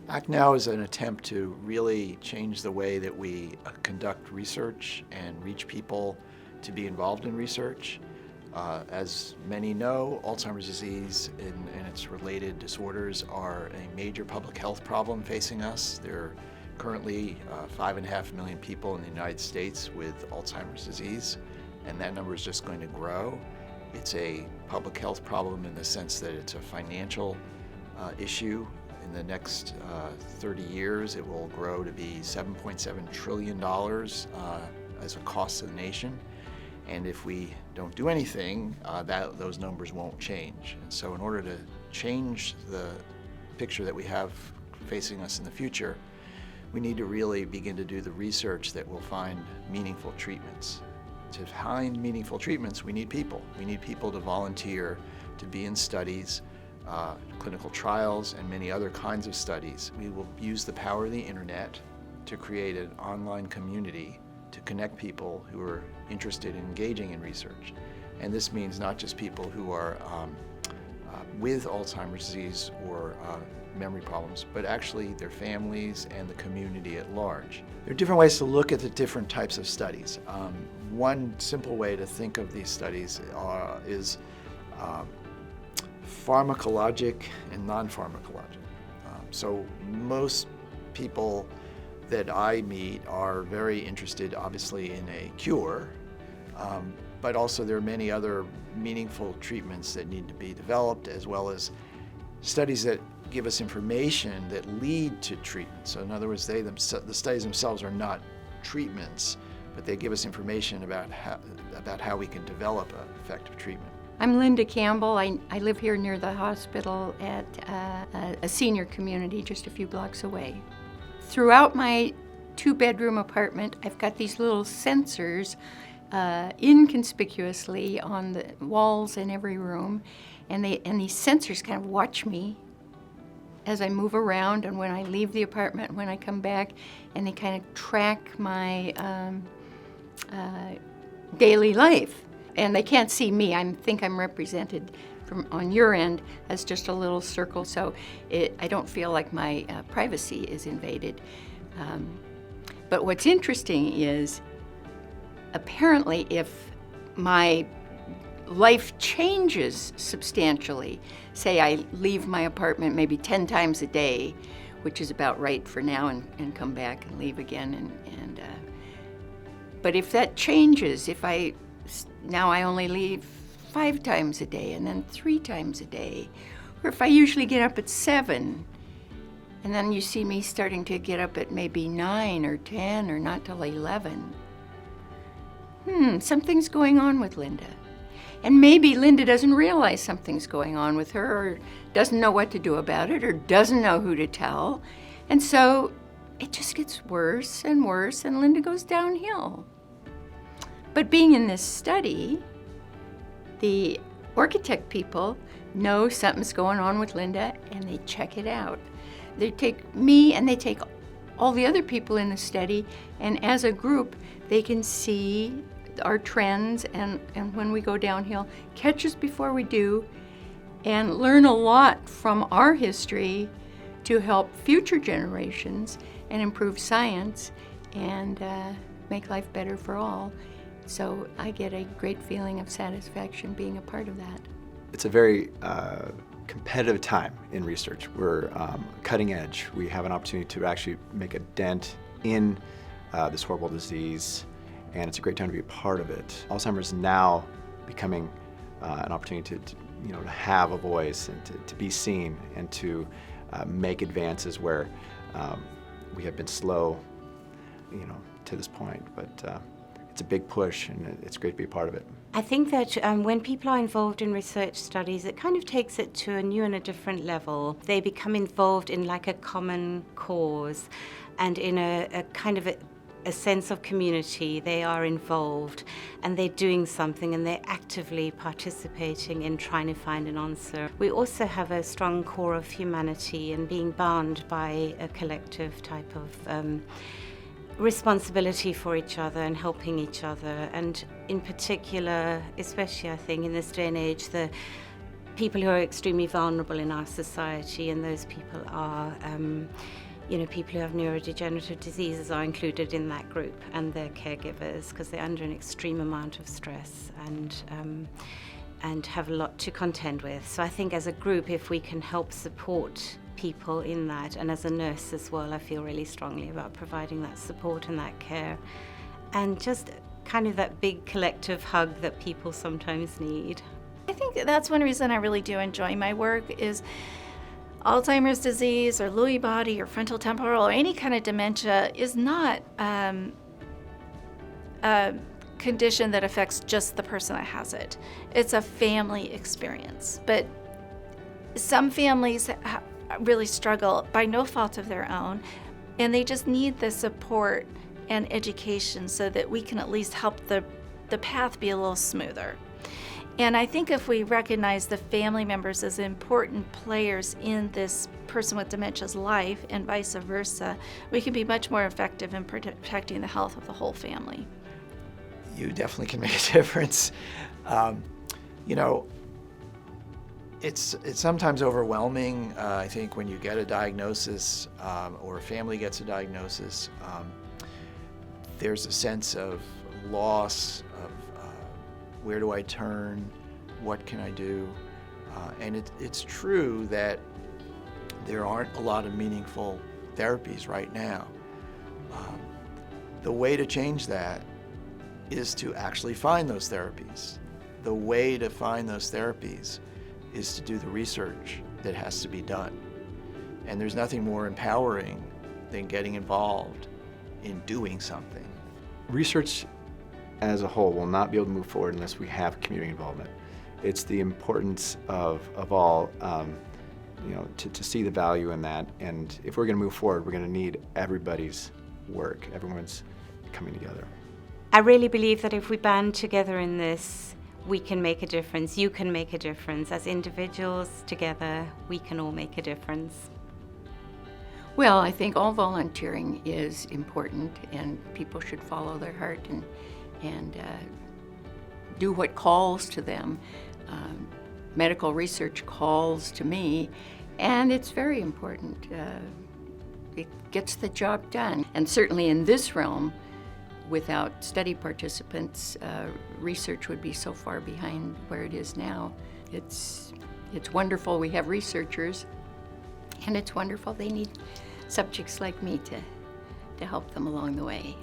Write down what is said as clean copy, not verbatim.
ACTNOW is an attempt to really change the way that we conduct research and reach people to be involved in research. As many know, Alzheimer's disease and its related disorders are a major public health problem facing us. There are currently 5.5 million people in the United States with Alzheimer's disease, and that number is just going to grow. It's a public health problem in the sense that it's a financial issue. In the next 30 years, it will grow to be $7.7 trillion as a cost to the nation. And if we don't do anything, those numbers won't change. And so in order to change the picture that we have facing us in the future, we need to really begin to do the research that will find meaningful treatments. To find meaningful treatments, we need people. We need people to volunteer, to be in studies, clinical trials, and many other kinds of studies. We will use the power of the internet to create an online community to connect people who are interested in engaging in research. And this means not just people who are with Alzheimer's disease or memory problems, but actually their families and the community at large. There are different ways to look at the different types of studies. One simple way to think of these studies is pharmacologic and non-pharmacologic. So most people that I meet are very interested, obviously, in a cure, but also there are many other meaningful treatments that need to be developed, as well as studies that give us information that lead to treatment. So in other words, the studies themselves are not treatments, but they give us information about how we can develop an effective treatment. I'm Linda Campbell. I live here near the hospital at a senior community just a few blocks away. Throughout my 2-bedroom apartment, I've got these little sensors inconspicuously on the walls in every room, and these sensors kind of watch me as I move around and when I leave the apartment, when I come back, and they kind of track my daily life. And they can't see me. I think I'm represented on your end as just a little circle, so I don't feel like my privacy is invaded. But what's interesting is, apparently, if my life changes substantially, say I leave my apartment maybe 10 times a day, which is about right for now, and come back and leave again, but if that changes, if now I only leave 5 times a day and then 3 times a day, or if I usually get up at 7, and then you see me starting to get up at maybe 9 or 10 or not till 11. Something's going on with Linda. And maybe Linda doesn't realize something's going on with her, or doesn't know what to do about it, or doesn't know who to tell. And so it just gets worse and worse, and Linda goes downhill. But being in this study, the architect people know something's going on with Linda, and they check it out. They take me and they take all the other people in the study, and as a group, they can see our trends and when we go downhill, catch us before we do, and learn a lot from our history to help future generations and improve science and make life better for all. So I get a great feeling of satisfaction being a part of that. It's a very competitive time in research. We're cutting edge. We have an opportunity to actually make a dent in this horrible disease, and it's a great time to be a part of it. Alzheimer's is now becoming an opportunity to have a voice and to be seen and to make advances where we have been slow, to this point, but it's a big push, and it's great to be a part of it. I think that when people are involved in research studies, it kind of takes it to a new and a different level. They become involved in like a common cause, and in a kind of a sense of community. They are involved, and they're doing something, and they're actively participating in trying to find an answer. We also have a strong core of humanity and being bound by a collective type of responsibility for each other and helping each other. And in particular, especially I think in this day and age, the people who are extremely vulnerable in our society, and those people are, people who have neurodegenerative diseases are included in that group, and their caregivers, because they're under an extreme amount of stress and have a lot to contend with. So I think as a group, if we can help support people in that, and as a nurse as well, I feel really strongly about providing that support and that care, and just kind of that big collective hug that people sometimes need. I think that's one reason I really do enjoy my work is Alzheimer's disease or Lewy body or frontal temporal or any kind of dementia is not a condition that affects just the person that has it. It's a family experience. But some families really struggle by no fault of their own, and they just need the support and education so that we can at least help the path be a little smoother. And I think if we recognize the family members as important players in this person with dementia's life and vice versa, we can be much more effective in protecting the health of the whole family. You definitely can make a difference. It's sometimes overwhelming, I think, when you get a diagnosis or a family gets a diagnosis. There's a sense of loss, of where do I turn, what can I do? And it's true that there aren't a lot of meaningful therapies right now. The way to change that is to actually find those therapies. The way to find those therapies is to do the research that has to be done. And there's nothing more empowering than getting involved in doing something. Research as a whole will not be able to move forward unless we have community involvement. It's the importance of all, to see the value in that. And if we're going to move forward, we're going to need everybody's work, everyone's coming together. I really believe that if we band together in this, we can make a difference. You can make a difference. As individuals together, we can all make a difference. Well, I think all volunteering is important, and people should follow their heart and do what calls to them. Medical research calls to me, and it's very important. It gets the job done. And certainly in this realm, without study participants, research would be so far behind where it is now. It's wonderful we have researchers, and it's wonderful they need subjects like me to help them along the way.